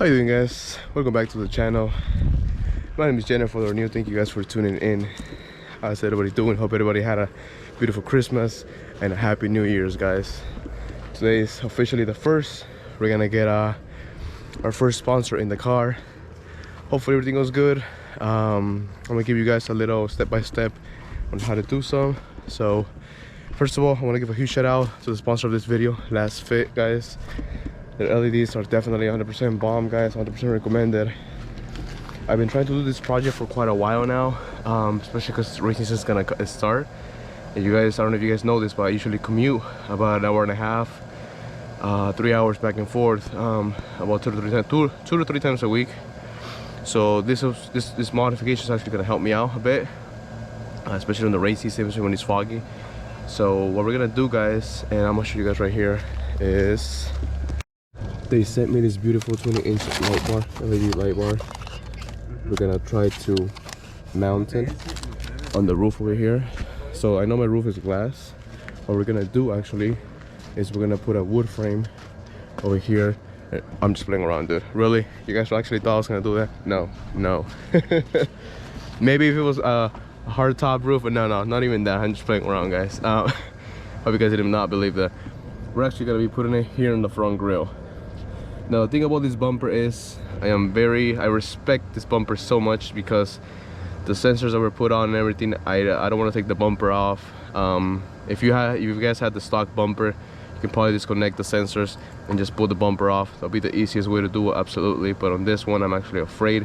How you doing, guys? Welcome back to the channel. My name is Jennifer. Or new. Thank you guys for tuning in. How's everybody doing? Hope everybody had a beautiful Christmas and a happy New Year's, guys. Today is officially the first. We're gonna get our first sponsor in the car. Hopefully everything goes good. I'm gonna give you guys a little step-by-step on how to do so. So first of all, I want to give a huge shout out to the sponsor of this video, Lasfit, guys. Their LEDs are definitely 100% bomb, guys. 100% recommended. I've been trying to do this project for quite a while now, especially because racing season is gonna start. And you guys, I don't know if you guys know this, but I usually commute about an hour and a half, 3 hours back and forth, about two to three times a week. So this modification is actually gonna help me out a bit, especially in the race season, especially when it's foggy. So what we're gonna do, guys, and I'm gonna show you guys right here, is they sent me this beautiful 20-inch light bar, LED light bar. We're gonna try to mount it on the roof over here. So I know my roof is glass. What we're gonna do actually is we're gonna put a wood frame over here. I'm just playing around, dude. Really? You guys actually thought I was gonna do that? No. Maybe if it was a hard top roof, but no, not even that. I'm just playing around, guys. Hope you guys did not believe that. We're actually gonna be putting it here in the front grille. Now the thing about this bumper is I respect this bumper so much because the sensors that were put on and everything, I don't want to take the bumper off. If you guys had the stock bumper, you can probably disconnect the sensors and just pull the bumper off. That'll be the easiest way to do it, absolutely. But on this one, I'm actually afraid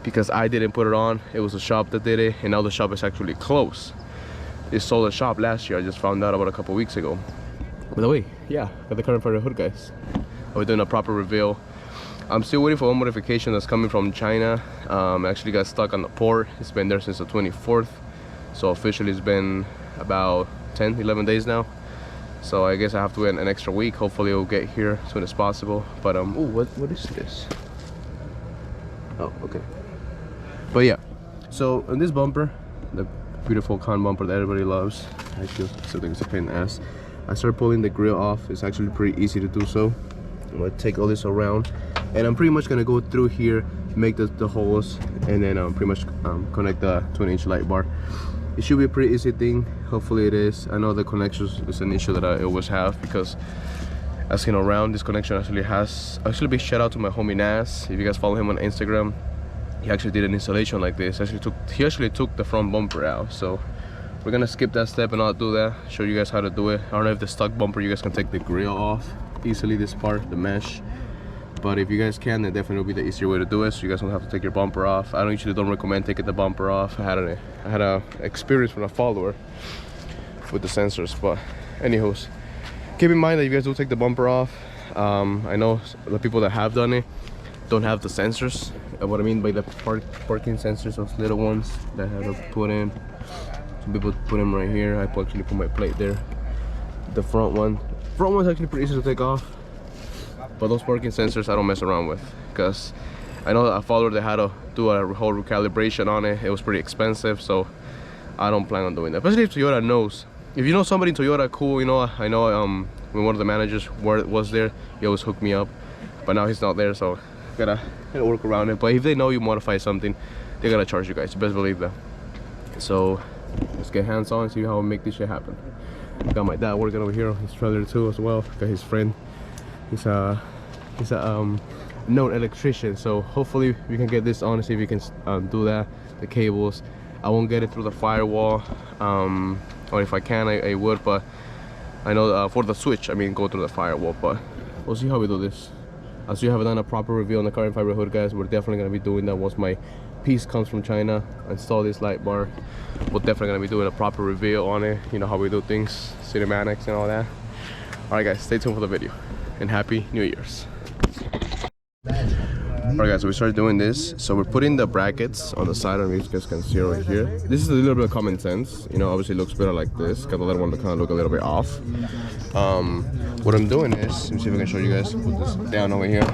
because I didn't put it on. It was the shop that did it, and now the shop is actually closed. They sold the shop last year. I just found out about a couple weeks ago. By the way, yeah, got the current for the hood, guys. We're doing a proper reveal. I'm still waiting for one modification that's coming from China. Actually got stuck on the port. It's been there since the 24th. So officially it's been about 10-11 days now. So I guess I have to wait an extra week. Hopefully it'll get here as soon as possible. But oh, what is this? Oh, okay. But yeah, so on this bumper, the beautiful con bumper that everybody loves, actually still think it's a pain in the ass. I started pulling the grill off. It's actually pretty easy to do so. I'm gonna take all this around, and I'm pretty much gonna go through here, make the holes, and then pretty much connect the 20-inch light bar. It should be a pretty easy thing. Hopefully it is. I know the connections is an issue that I always have because asking around, this connection actually big shout out to my homie Nas. If you guys follow him on Instagram, he actually did an installation like this. He actually took the front bumper out. So we're gonna skip that step and not do that. Show you guys how to do it. I don't know if the stock bumper you guys can take the grill off easily, this part, the mesh, but if you guys can, then definitely will be the easier way to do it, so you guys don't have to take your bumper off. I don't recommend taking the bumper off. I had a experience from a follower with the sensors, but anyways, keep in mind that you guys do take the bumper off. I know the people that have done it don't have the sensors. What I mean by the parking sensors, those little ones that I have to put in. Some people put them right here. I actually put my plate there. The front one's actually pretty easy to take off, but those parking sensors I don't mess around with because I know a follower that had to do a whole recalibration on it. It was pretty expensive, so I don't plan on doing that. Especially if Toyota knows. If you know somebody in Toyota, cool. You know, I know when one of the managers was there, he always hooked me up, but now he's not there, so gotta work around it. But if they know you modify something, they're gonna charge you guys. You best believe that. So let's get hands on and see how we make this shit happen. Got my dad working over here on his trailer too as well. Got his friend. He's a known electrician, so hopefully we can get this on and see if we can do that. The cables, I won't get it through the firewall, or if I can, I would, but I know for the switch, I mean, go through the firewall. But we'll see how we do this. As you haven't done a proper review on the carbon fiber hood, guys, we're definitely gonna be doing that once my piece comes from China. Install this light bar. We're definitely gonna be doing a proper review on it. You know how we do things, cinematics and all that. All right, guys, stay tuned for the video, and happy New Year's. Alright, guys, so we started doing this. So we're putting the brackets on the side, and you guys can see right here. This is a little bit of common sense. You know, obviously it looks better like this. Got the little one to kind of look a little bit off. What I'm doing is, let me see if I can show you guys. Put this down over here.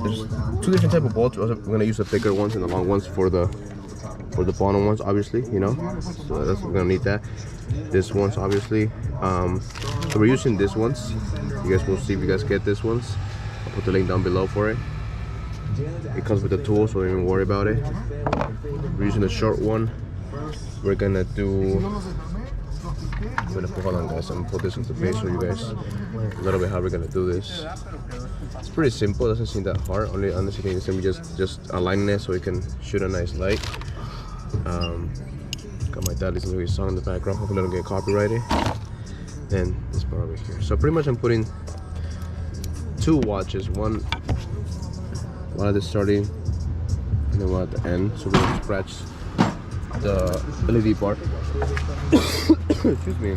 There's two different type of bolts. We're gonna use the thicker ones and the long ones for the bottom ones, obviously, you know. So we're gonna need that. This one's obviously so we're using this ones. You guys will see if you guys get this ones. I'll put the link down below for it. It comes with the tool, so don't even worry about it. We're using the short one. We're gonna do. Hold on, guys. I'm gonna put this into base for you guys. A little bit how we're gonna do this. It's pretty simple. It doesn't seem that hard. Only honestly, thing is just aligning it so we can shoot a nice light. Got my dad listening to his song in the background. Hopefully, I don't get copyrighted. Then this part over here. So pretty much, I'm putting 2 watches. One at the starting, and then one at the end. So we're gonna scratch the LED part. Excuse me.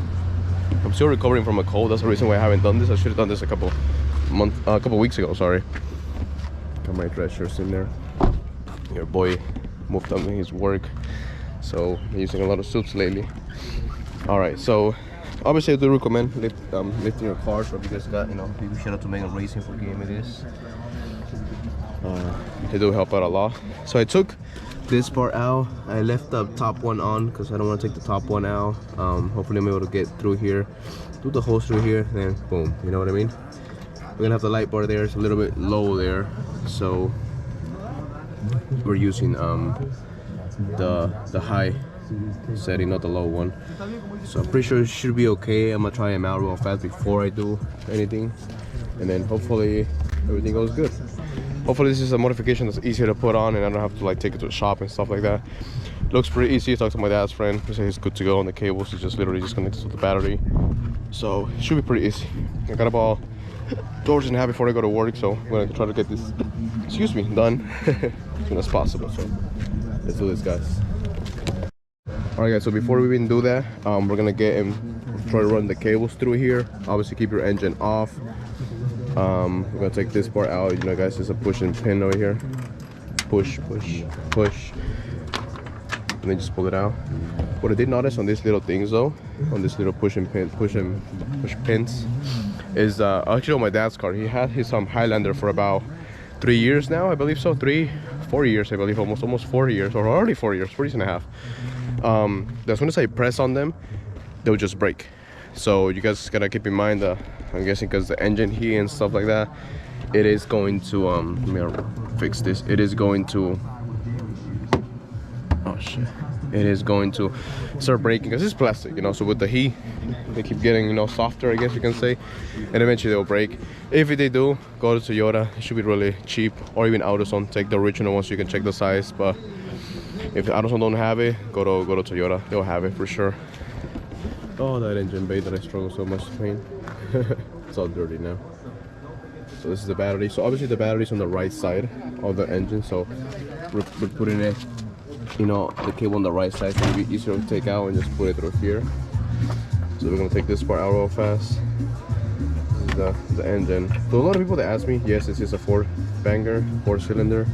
I'm still recovering from a cold. That's the reason why I haven't done this. I should have done this a couple weeks ago. Sorry. Got my dress shirts in there. Your boy moved on his work, so I'm using a lot of suits lately. All right, so obviously I do recommend lifting your car. So if you guys got, you know, big shout out to Megan Racing for giving me this. They do help out a lot. So I took this part out. I left the top one on because I don't want to take the top one out. Hopefully I'm able to get through here, do the holes through here, then boom, you know what I mean. We're gonna have the light bar there. It's a little bit low there, so we're using the high setting, not the low one. So I'm pretty sure it should be okay. I'm gonna try them out real fast before I do anything, and then hopefully everything goes good. Hopefully this is a modification that's easier to put on and I don't have to like take it to a shop and stuff like that. Looks pretty easy. I talked to my dad's friend. He said he's good to go on the cables. He's just literally just connected to the battery. So it should be pretty easy. I got about 2 hours and a half before I go to work, so I'm gonna try to get this, excuse me, done as soon as possible. So let's do this, guys. Alright guys, so before we even do that, we're gonna get him, try to run the cables through here. Obviously keep your engine off. We're gonna take this part out. You know guys, there's a push and pin over here. Push, push, push, and then just pull it out. What I did notice on these little things though, on this little push pins, is actually on my dad's car. He had his Highlander for about 3 years now, I believe so. 4 years, I believe, almost 4 years, or already 4 years, 4 years and a half. As soon as I press on them, they'll just break. So you guys gotta keep in mind that I'm guessing because the engine heat and stuff like that, it is going to let me fix this. It is going to, oh shit, it is going to start breaking because it's plastic, you know. So with the heat, they keep getting, you know, softer, I guess you can say, and eventually they'll break. If they do, go to Toyota. It should be really cheap, or even AutoZone. Take the original ones so you can check the size. But if AutoZone don't have it, go to Toyota. They'll have it for sure. Oh, that engine bay that I struggle so much to clean. It's all dirty now. So this is the battery. So obviously the battery's on the right side of the engine. So we're putting it, you know, the cable on the right side, so it'll be easier to take out and just put it through here. So we're gonna take this part out real fast. This is the engine. So a lot of people that ask me, yes, this is a 4-banger, 4-cylinder.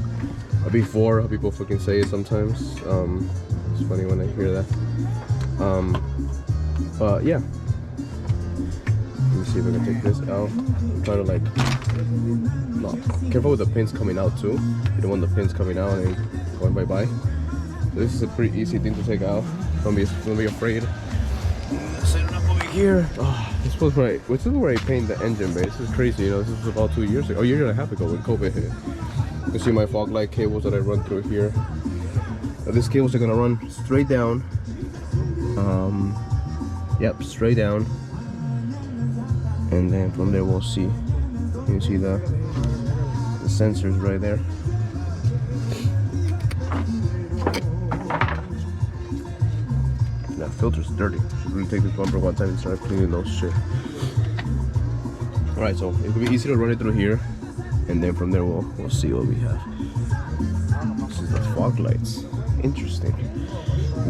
Before people fucking say it sometimes. It's funny when I hear that. But yeah, let me see if I can take this out. I'm trying to like, no, careful with the pins coming out too. You don't want the pins coming out and going bye-bye. So this is a pretty easy thing to take out. Don't be afraid. Set it up over here. Oh, this was where I painted the engine bay. This is crazy, you know. This was about 2 years ago, a year and a half ago when COVID hit. You can see my fog light cables that I run through here. These cables are gonna run straight down. Yep, straight down, and then from there we'll see. You can see the sensors right there. That filter's dirty. Should really take this bumper one time and start cleaning those shit. All right, so it will be easy to run it through here, and then from there we'll see what we have. This is the fog lights. Interesting.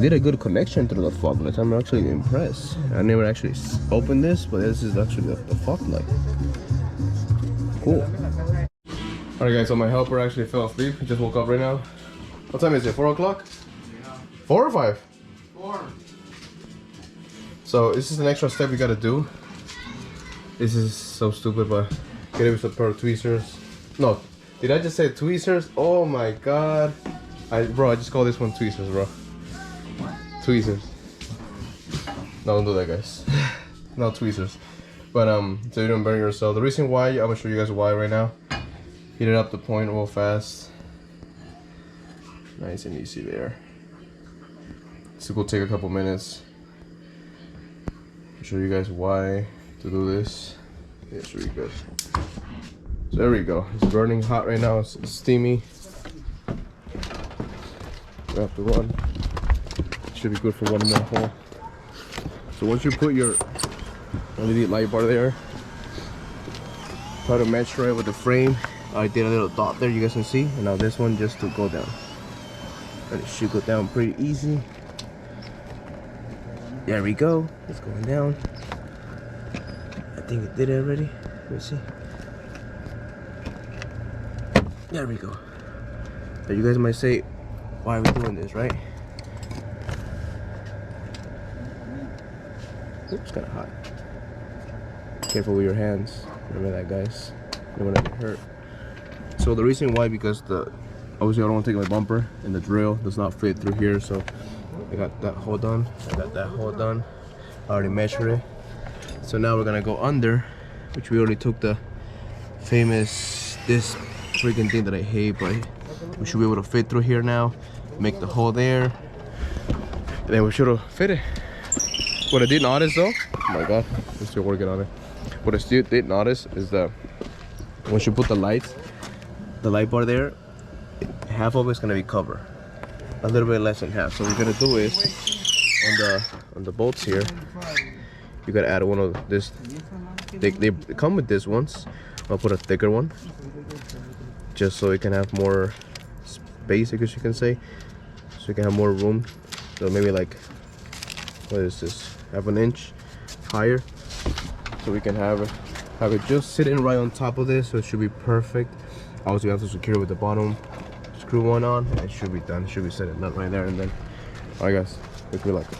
Did a good connection through the fog lights. I'm actually impressed. I never actually opened this, but this is actually the fog light. Cool. Alright guys, so my helper actually fell asleep. He just woke up right now. What time is it? 4 o'clock? 4 or 5? 4. So this is an extra step we gotta do. This is so stupid, but get it with a pair of tweezers. No, did I just say tweezers? Oh my god. Bro, I just call this one tweezers, bro. Tweezers. No, don't do that, guys. No tweezers. But so you don't burn yourself. The reason why, I'm gonna show you guys why right now. Heat it up to point real fast. Nice and easy there. This will take a couple minutes. I'll show you guys why to do this. Yeah, it's really good. So there we go. It's burning hot right now. It's steamy. We have to run. Should be good for one more hole. So once you put your LED light bar there, try to match right with the frame. I did a little dot there, you guys can see. And now this one just to go down. And it should go down pretty easy. There we go. It's going down. I think it did it already. Let me see. There we go. Now you guys might say, why are we doing this, right? Oops, it's kind of hot. Careful with your hands. Remember that, guys. You don't want to get hurt. So the reason why, because obviously I don't want to take my bumper, and the drill does not fit through here. So I got that hole done. I got that hole done. I already measured it. So now we're gonna go under, which we already took the famous this freaking thing that I hate, but we should be able to fit through here now. Make the hole there, and then we should have fit it. What I did notice though, oh my god, we're still working on it. What I still did notice is that once you put the light bar there, half of it's gonna be covered, a little bit less than half. So what we're gonna do is on the bolts here, you gotta add one of this. They come with this ones. I'll put a thicker one, just so it can have more space, I guess you can say, so you can have more room. So maybe like, what is this? Half an inch higher, so we can have it just sitting right on top of this. So it should be perfect. Obviously, we have to secure it with the bottom screw one on, and it should be done. It should be set it nut right there, and then, all right, guys, look me like it.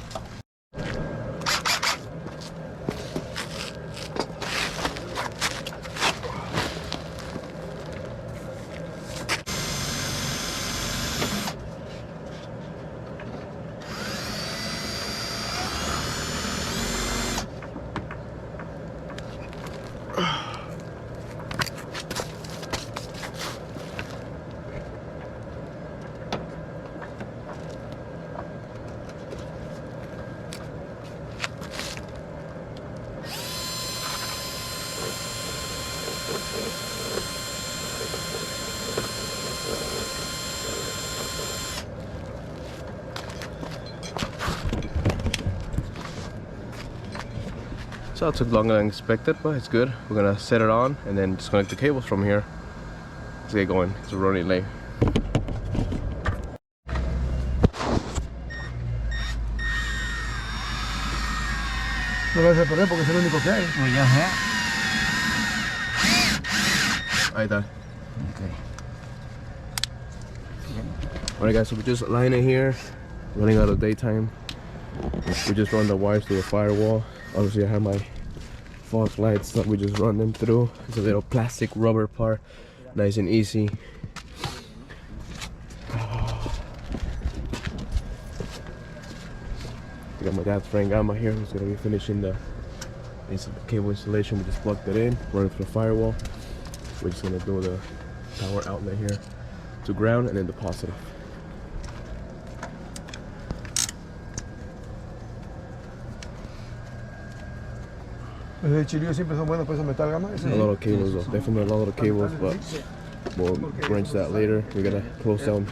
So it took longer than expected, but it's good. We're gonna set it on and then disconnect the cables from here. Let's get going. It's running late. No lo vas a poner porque es el único que hay. Oh, ya sé. Ahí está. Okay. Alright guys, so we just line it here, running out of daytime. We just run the wires through the firewall. Obviously I have my fog lights that we just run them through. It's a little plastic rubber part, nice and easy. I got my dad's friend Gamma here who's gonna be finishing the cable installation. We just plugged it in, run it through the firewall. We're just gonna do the power outlet here to ground and then the positive. Los de chilillo siempre son buenos, pesos metal gama. A lot of cables though, definitely a lot of cables, but we'll wrench that later. We're gonna close down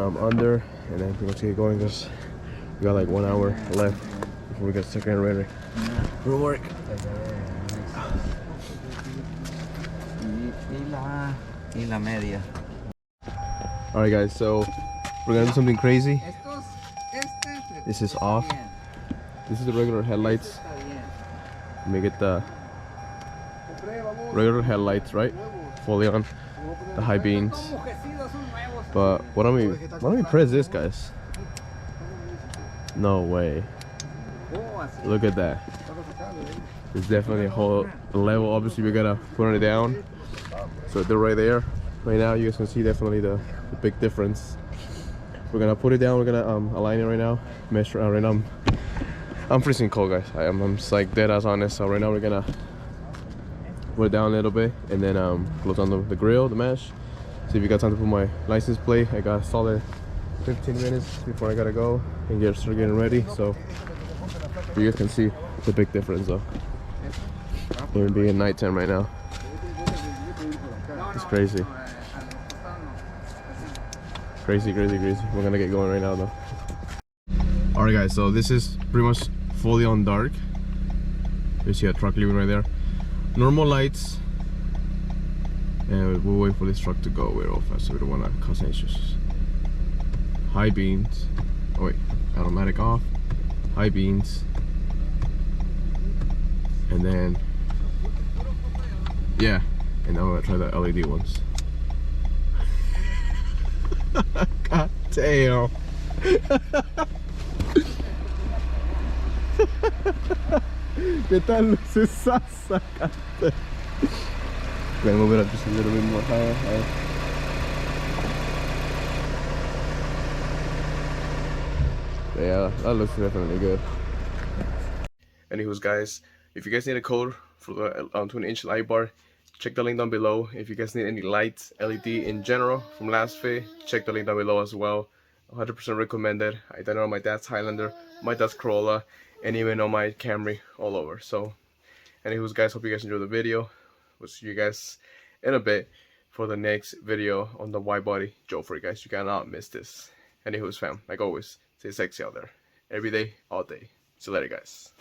under, and then we're gonna get going because we got like 1 hour left before we get second ready for work. Y la media. Alright guys, so we're gonna do something crazy. This is off. This is the regular headlights. Let me get the regular headlights, right? Fully on the high beams. But why don't we press this, guys? No way. Look at that. It's definitely a whole level. Obviously we gotta put it down. So they're right there. Right now you guys can see definitely the big difference. We're gonna put it down. We're gonna align it right now. Measure right now. I'm freezing cold, guys. I'm just like dead ass honest. So right now we're gonna put it down a little bit and then close on the grill, the mesh. See if you got time to put my license plate. I got a solid 15 minutes before I gotta go and start getting ready. So you guys can see the big difference though. Even being nighttime right now. It's crazy. Crazy. We're gonna get going right now though. Alright guys, so this is pretty much fully on dark. You see a truck leaving right there. Normal lights. And we'll wait for this truck to go real fast so we don't want to cause any issues. High beams. Oh wait, automatic off. High beams. And then yeah, and now we're gonna try the LED ones. God damn. ¿Qué tal luces sacaste? Let me move it up just a little bit more higher. Yeah, that looks definitely good. Anyways guys, if you guys need a code for the 20-inch light bar, check the link down below. If you guys need any lights, LED in general from Lasfit, check the link down below as well. 100% recommended. I done it on my dad's Highlander, my dad's Corolla, and even on my Camry, all over. So anyways guys, hope you guys enjoyed the video. We'll see you guys in a bit for the next video on the wide body Joe for you guys. You cannot miss this. Anyways fam, like always, stay sexy out there. Every day, all day. See you later guys.